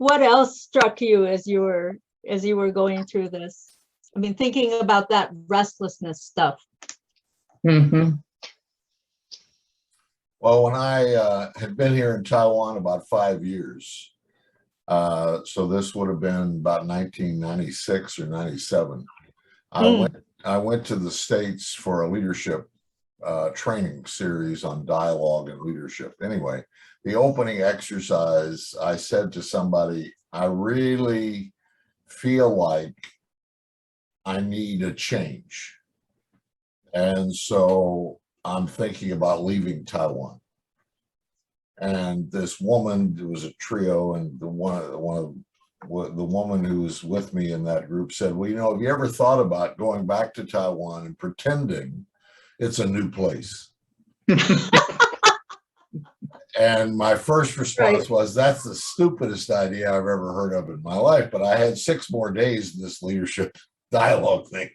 what else struck you as you were going through this? I mean, thinking about that restlessness stuff. Mm-hmm. Well, when I had been here in Taiwan about 5 years, so this would have been about 1996 or 97. I went to the States for a leadership training series on dialogue and leadership. Anyway, the opening exercise, I said to somebody, I really feel like I need a change. And so I'm thinking about leaving Taiwan. And this woman, it was a trio, and the woman who was with me in that group said, well, you know, have you ever thought about going back to Taiwan and pretending it's a new place? And my first response was, that's the stupidest idea I've ever heard of in my life. But I had 6 more days in this leadership dialogue thing.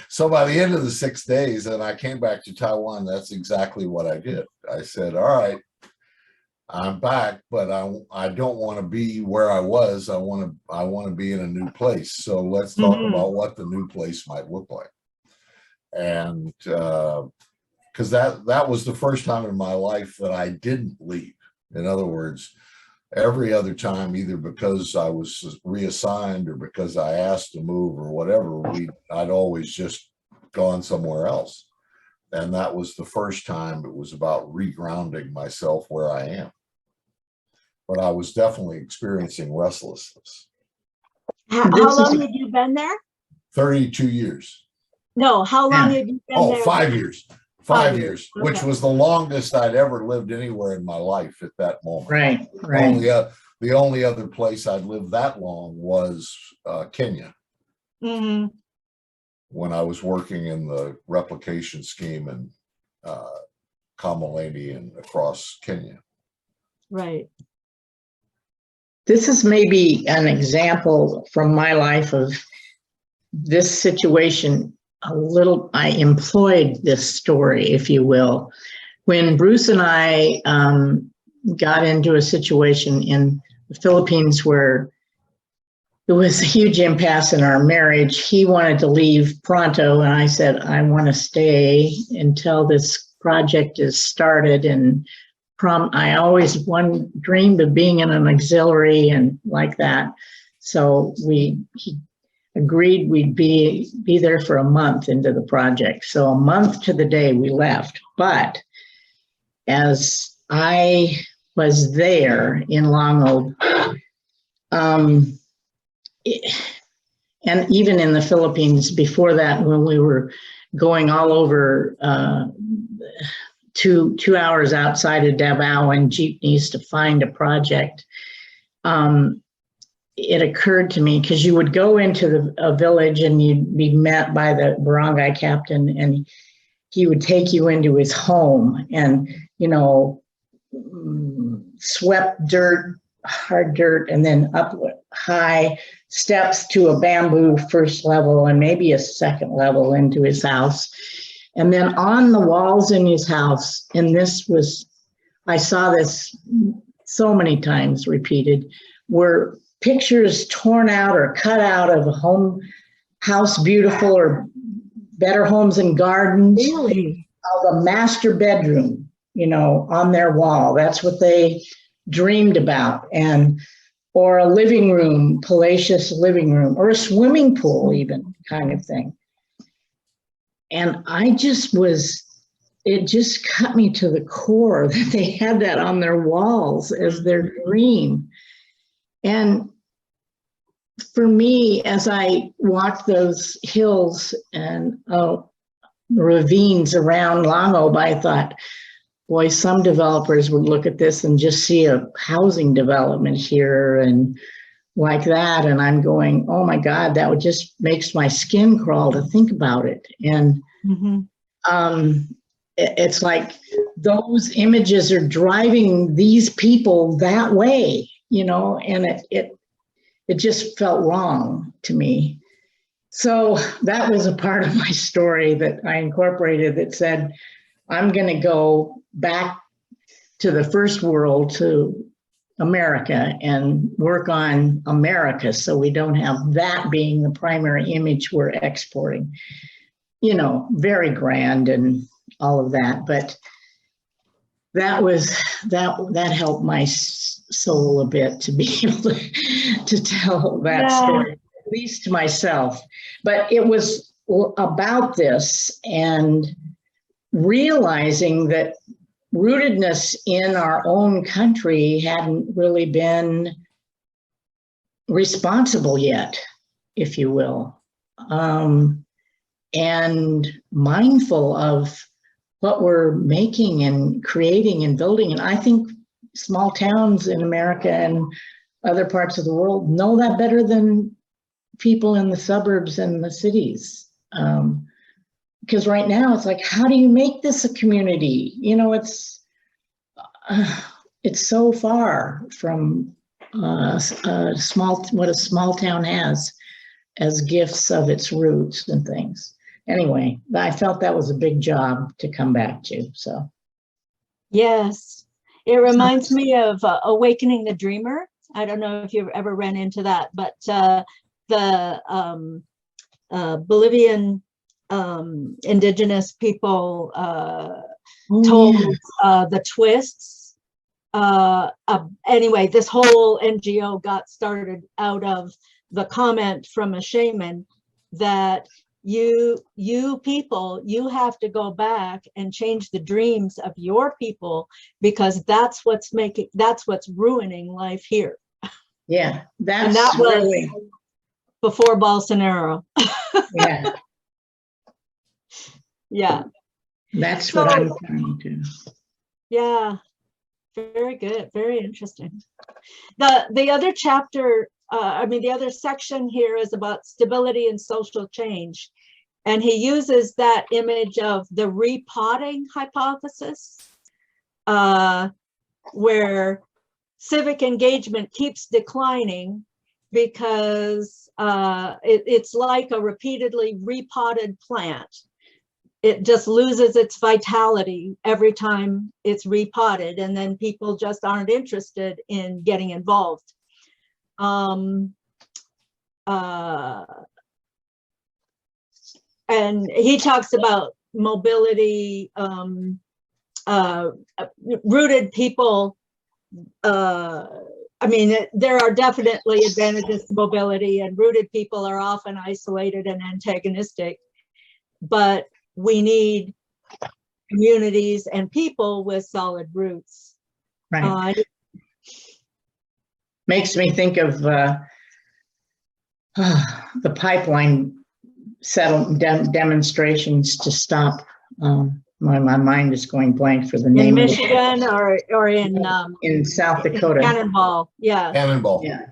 So by the end of the 6 days, and I came back to Taiwan, that's exactly what I did. I said, all right, I'm back, but I don't want to be where I was. I want to be in a new place. So let's talk about what the new place might look like. And because that was the first time in my life that I didn't leave. In other words, every other time, either because I was reassigned or because I asked to move or whatever, I'd always just gone somewhere else. And that was the first time it was about regrounding myself where I am. But I was definitely experiencing restlessness. How long had you been there? 32 years. No, how long had you been there? 5 years. 5 years, Okay. which was the longest I'd ever lived anywhere in my life at that moment. Right. The only other place I'd lived that long was Kenya. When I was working in the replication scheme in Kamalani and across Kenya. Right. This is maybe an example from my life of this situation. I employed this story, if you will, when Bruce and I got into a situation in the Philippines where there was a huge impasse in our marriage. He wanted to leave pronto, and I said, I want to stay until this project is started. And I always dreamed of being in an auxiliary and like that. So he agreed we'd be there for a month into the project. So a month to the day we left. But as I was there in Lango, and even in the Philippines before that, when we were going all over 2 hours outside of Davao in jeepneys to find a project, it occurred to me, because you would go into a village and you'd be met by the barangay captain, and he would take you into his home, and, you know, swept dirt, hard dirt, and then up high steps to a bamboo first level and maybe a second level into his house. And then on the walls in his house, and I saw this so many times repeated, were pictures torn out or cut out of a house beautiful or Better Homes and Gardens. Really? Of a master bedroom, you know, on their wall. That's what they dreamed about. Or a living room, palatial living room, or a swimming pool even, kind of thing. And it just cut me to the core that they had that on their walls as their dream. And for me, as I walked those hills and ravines around Lango, I thought, boy, some developers would look at this and just see a housing development here and like that. And I'm going, oh my God, that just makes my skin crawl to think about it. And it's like those images are driving these people that way, you know, and it just felt wrong to me. So that was a part of my story that I incorporated that said, I'm going to go back to the first world to America and work on America so we don't have that being the primary image we're exporting. You know, very grand and all of that, but that helped my soul a bit to be able to tell that story, at least to myself. But it was about this and realizing that rootedness in our own country hadn't really been responsible yet, if you will, and mindful of what we're making and creating and building. And I think small towns in America and other parts of the world know that better than people in the suburbs and the cities. Because right now it's like, how do you make this a community? You know, it's so far from what a small town has as gifts of its roots and things. Anyway, I felt that was a big job to come back to. So, yes, it reminds me of Awakening the Dreamer. I don't know if you've ever ran into that, but the Bolivian indigenous people told the twists. Anyway, this whole NGO got started out of the comment from a shaman that you people, you have to go back and change the dreams of your people, because that's what's ruining life here. Yeah, and that was really before Bolsonaro. Yeah. Yeah. That's what I'm trying to. Yeah. Very good. Very interesting. The other chapter, the other section here is about stability and social change. And he uses that image of the repotting hypothesis, where civic engagement keeps declining because it's like a repeatedly repotted plant. It just loses its vitality every time it's repotted, and then people just aren't interested in getting involved. And he talks about mobility, rooted people. There are definitely advantages to mobility, and rooted people are often isolated and antagonistic, but we need communities and people with solid roots. Right. Makes me think of the pipeline demonstrations to stop. My mind is going blank for the name. In Michigan or in South Dakota. Cannonball, yeah. Cannonball. Yeah.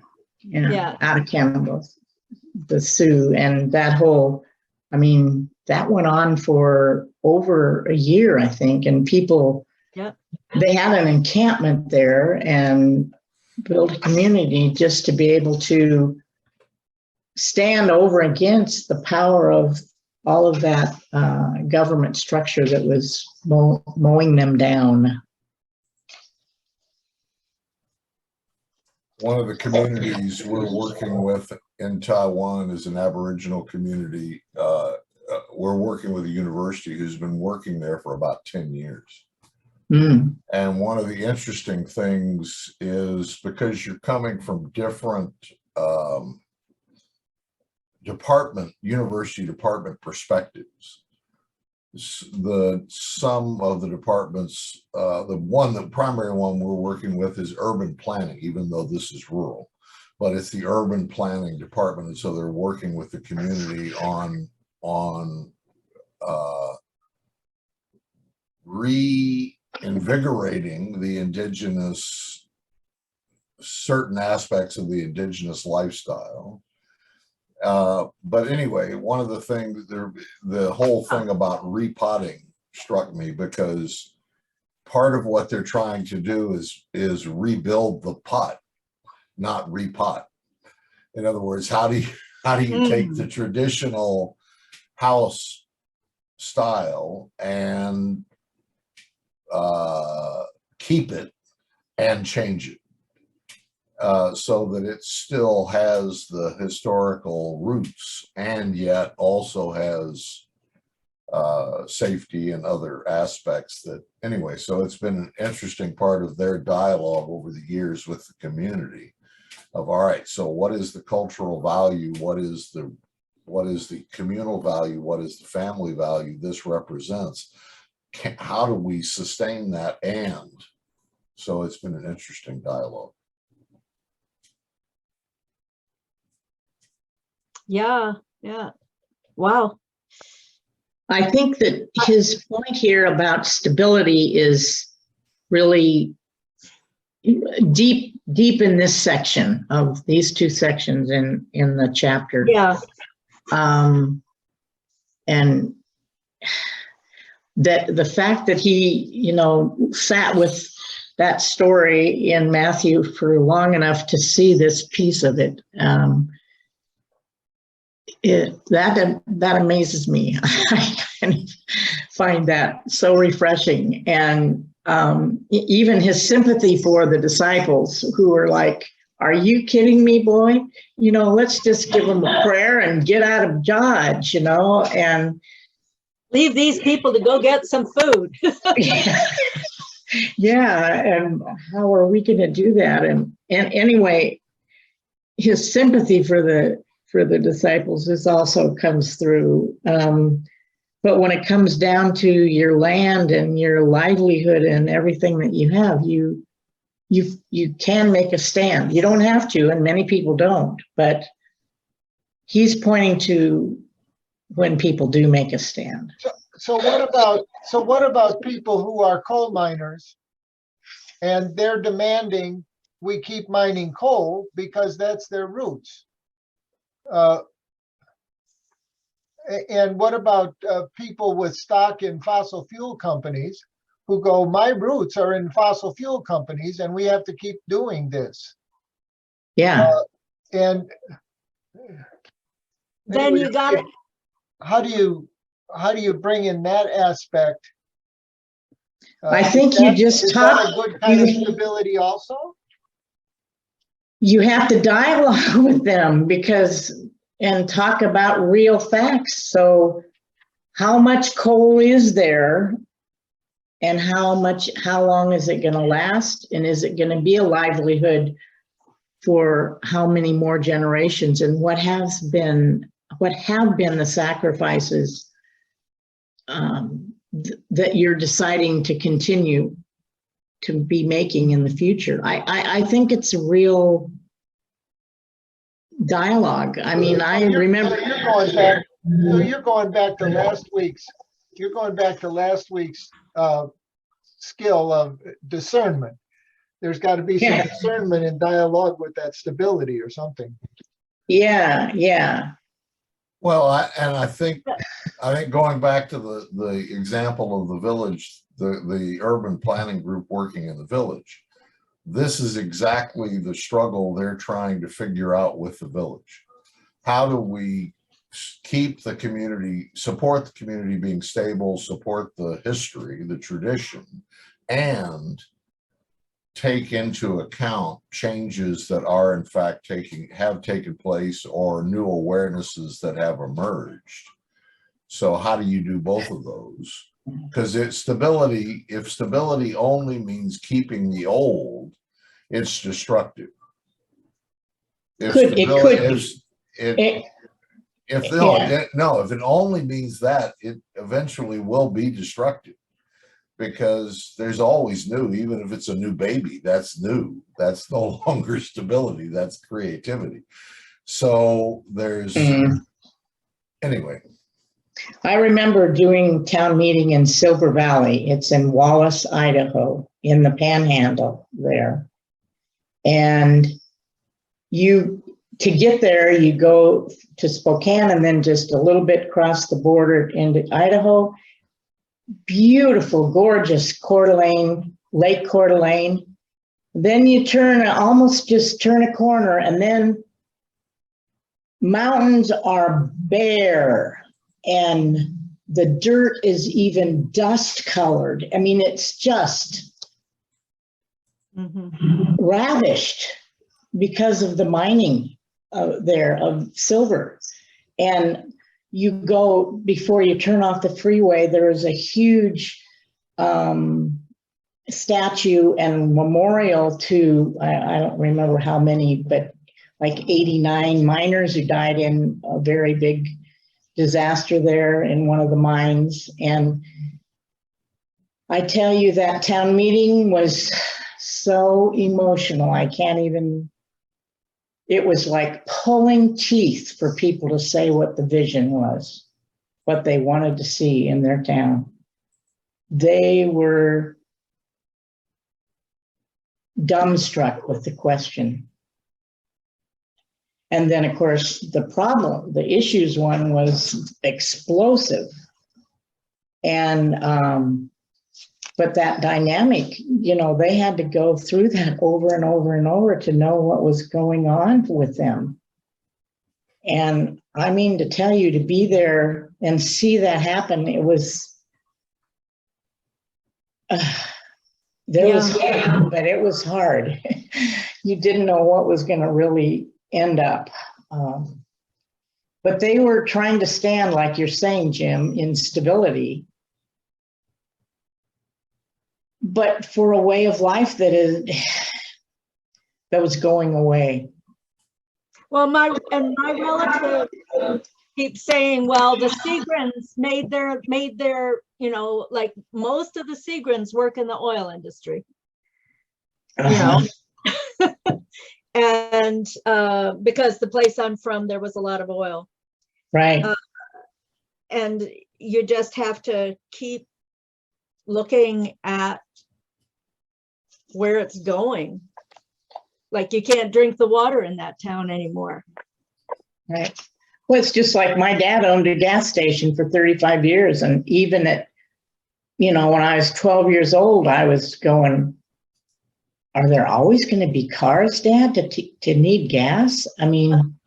Out of Cannonball, the Sioux, and that whole, that went on for over a year, I think, and people, they had an encampment there and built a community just to be able to stand over against the power of all of that government structure that was mowing them down. One of the communities we're working with in Taiwan is an Aboriginal community. We're working with a university who's been working there for about 10 years. Mm. And one of the interesting things is, because you're coming from different university department perspectives, some of the departments, the primary one we're working with is urban planning, even though this is rural, but it's the urban planning department. And so they're working with the community on reinvigorating the indigenous, certain aspects of the indigenous lifestyle. But anyway, one of the things, the whole thing about repotting struck me, because part of what they're trying to do is rebuild the pot, not repot. In other words, how do you take the traditional house style and keep it and change it? so that it still has the historical roots and yet also has safety and other aspects that, anyway, so it's been an interesting part of their dialogue over the years with the community of, all right, so what is the cultural value? What is the communal value? What is the family value this represents? How do we sustain that? And so it's been an interesting dialogue. Yeah, yeah. Wow. I think that his point here about stability is really deep in this section of these two sections in the chapter. Yeah. And that the fact that he, sat with that story in Matthew for long enough to see this piece of it, that amazes me. I find that so refreshing. And even his sympathy for the disciples who are like, are you kidding me, boy? Let's just give them a prayer and get out of Dodge, and leave these people to go get some food. Yeah, and how are we going to do that? And anyway, his sympathy for the disciples is also comes through. But when it comes down to your land and your livelihood and everything that you have, you can make a stand. You don't have to, and many people don't. But he's pointing to when people do make a stand. So what about people who are coal miners and they're demanding we keep mining coal because that's their roots? And what about people with stock in fossil fuel companies who go, my roots are in fossil fuel companies and we have to keep doing this? Yeah. And Then anyway, you got it. How do you bring in that aspect? I think you just is talk. that a good kind of stability also? You have to dialogue with them and talk about real facts. So how much coal is there and how long is it going to last? And is it going to be a livelihood for how many more generations? And what have been the sacrifices that you're deciding to continue to be making in the future? I think it's a real dialogue. I mean, I remember. You're going back to last week's. You're going back to last week's skill of discernment. There's got to be some discernment in dialogue with that stability or something. Yeah. Well, I think going back to the example of the village, the urban planning group working in the village, this is exactly the struggle they're trying to figure out with the village. How do we keep the community, support the community being stable, support the history, the tradition, and take into account changes that are in fact have taken place or new awarenesses that have emerged? So how do you do both of those? Because if stability only means keeping the old, it's destructive. If it only means that, it eventually will be destructive, because there's always new. Even if it's a new baby, that's new. That's no longer stability, that's creativity. So there's anyway. I remember doing town meeting in Silver Valley. It's in Wallace, Idaho, in the Panhandle there. And to get there, you go to Spokane and then just a little bit across the border into Idaho. Beautiful, gorgeous Coeur d'Alene, Lake Coeur d'Alene. Then you almost just turn a corner, and then mountains are bare and the dirt is even dust colored. I mean, it's just ravished. because of the mining there of silver. And you go, before you turn off the freeway, there is a huge statue and memorial to, I don't remember how many, but like 89 miners who died in a very big disaster there in one of the mines. And I tell you, that town meeting was so emotional. I can't even, it was like pulling teeth for people to say what the vision was, what they wanted to see in their town. They were dumbstruck with the question. And then, of course, the issues one was explosive. And, but that dynamic, you know, they had to go through that over and over and over to know what was going on with them. And I mean, to tell you, to be there and see that happen, it was, but it was hard. You didn't know what was going to really end up. But they were trying to stand, like you're saying, Jim, in stability, but for a way of life that was going away. Well, my relative keeps saying, well, the Seagrens made their, you know, like most of the Seagrens work in the oil industry, you know, and because the place I'm from, there was a lot of oil. Right. And you just have to keep looking at where it's going. Like, you can't drink the water in that town anymore. Right. Well, it's just like my dad owned a gas station for 35 years. And even at, you know, when I was 12 years old, I was going, are there always going to be cars, Dad, to need gas? I mean,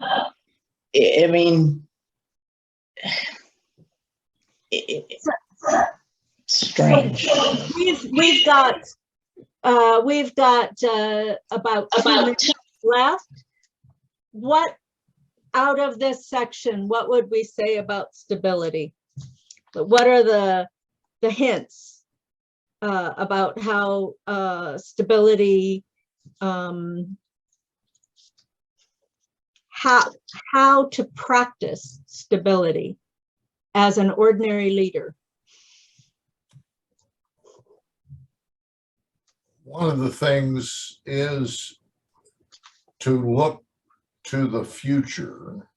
it's strange. We've got about 2 minutes left. What, out of this section, what would we say about stability? What are the hints about how stability, how to practice stability as an ordinary leader? One of the things is to look to the future,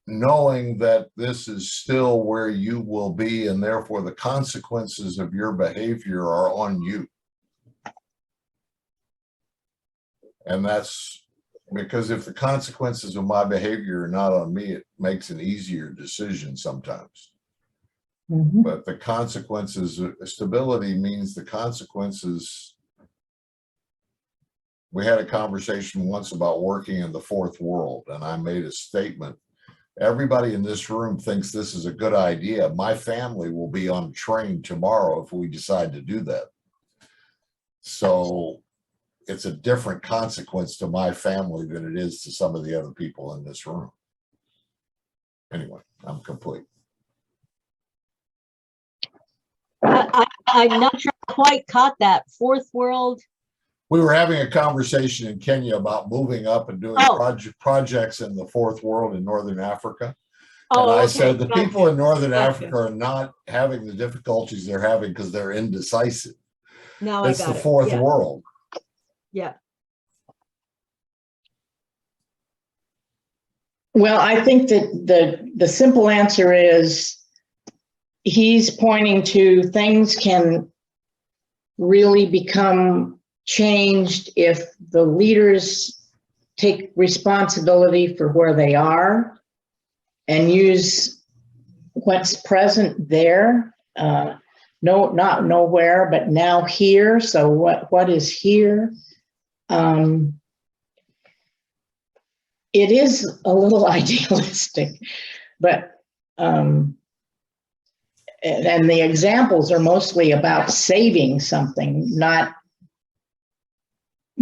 knowing that this is still where you will be, and therefore the consequences of your behavior are on you. And that's because if the consequences of my behavior are not on me, it makes an easier decision sometimes. Mm-hmm. But the consequences, stability means the consequences. We had a conversation once about working in the fourth world, and I made a statement. Everybody in this room thinks this is a good idea. My family will be on a train tomorrow if we decide to do that. So it's a different consequence to my family than it is to some of the other people in this room. Anyway, I'm complete. I'm not sure I quite caught that. Fourth world. We were having a conversation in Kenya about moving up and doing projects in the fourth world in Northern Africa. And I said the people in Northern Africa are not having the difficulties they're having because they're indecisive. No, it's the fourth world. Yeah. Well, I think that the simple answer is he's pointing to things can really become changed if the leaders take responsibility for where they are and use what's present there. No, not nowhere, but now here. So what is here? It is a little idealistic, but and the examples are mostly about saving something, not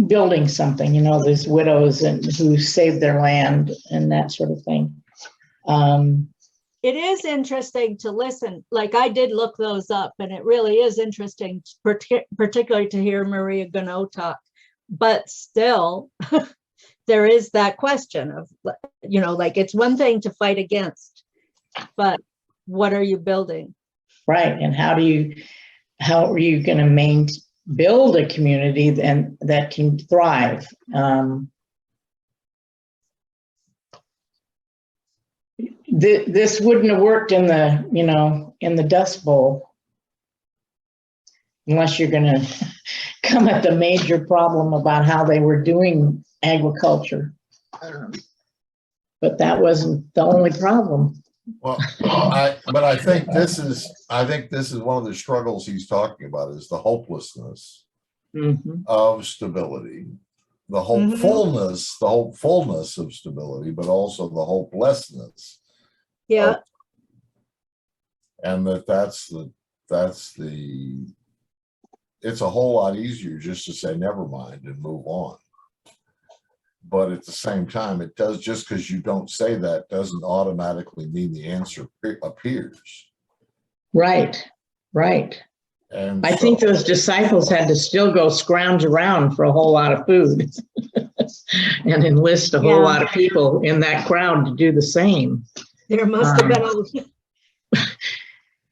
building something, you know, these widows and who saved their land and that sort of thing. It is interesting to listen. Like I did look those up, and it really is interesting, particularly to hear Maria Gonneau talk. But still, there is that question of, you know, like it's one thing to fight against, but what are you building? Right, and how are you going to build a community then that can thrive? This wouldn't have worked in the, you know, in the Dust Bowl unless you're going to come at the major problem about how they were doing agriculture. But that wasn't the only problem. Well, I think this is one of the struggles he's talking about, is the hopelessness of stability, the hopefulness, the hopefulness of stability, but also the hopelessness. Yeah. And that's it's a whole lot easier just to say never mind and move on. But at the same time, it does, just because you don't say that doesn't automatically mean the answer appears. Right, right. And I think those disciples had to still go scrounge around for a whole lot of food and enlist a whole lot of people in that crowd to do the same. There must have been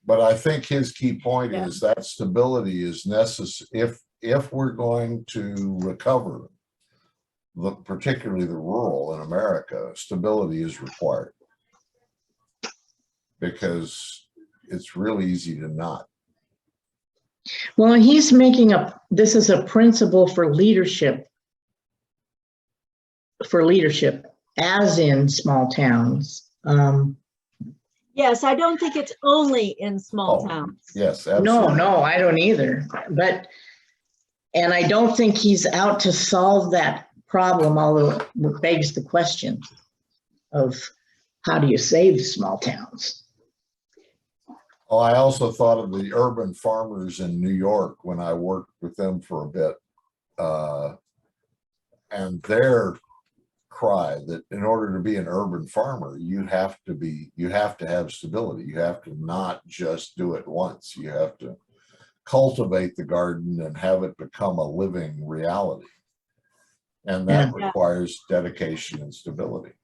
but I think his key point is that stability is necessary if we're going to recover, particularly the rural in America. Stability is required, because it's really easy to not. Well, he's making this is a principle for leadership, as in small towns. Yes, I don't think it's only in small towns. Yes, absolutely. No, I don't either. And I don't think he's out to solve that problem, although it begs the question of how do you save small towns? Oh, I also thought of the urban farmers in New York when I worked with them for a bit, and their cry that in order to be an urban farmer, you have to have stability. You have to not just do it once. You have to cultivate the garden and have it become a living reality. And that requires dedication and stability.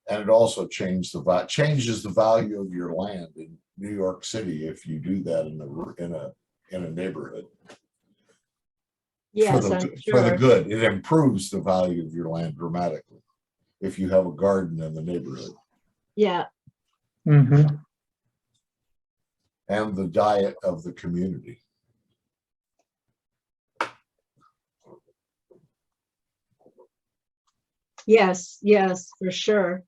And it also changes the value of your land in New York City if you do that in a neighborhood. Yes, for the good. It improves the value of your land dramatically if you have a garden in the neighborhood. Yeah. Mm-hmm. And the diet of the community. Yes, for sure.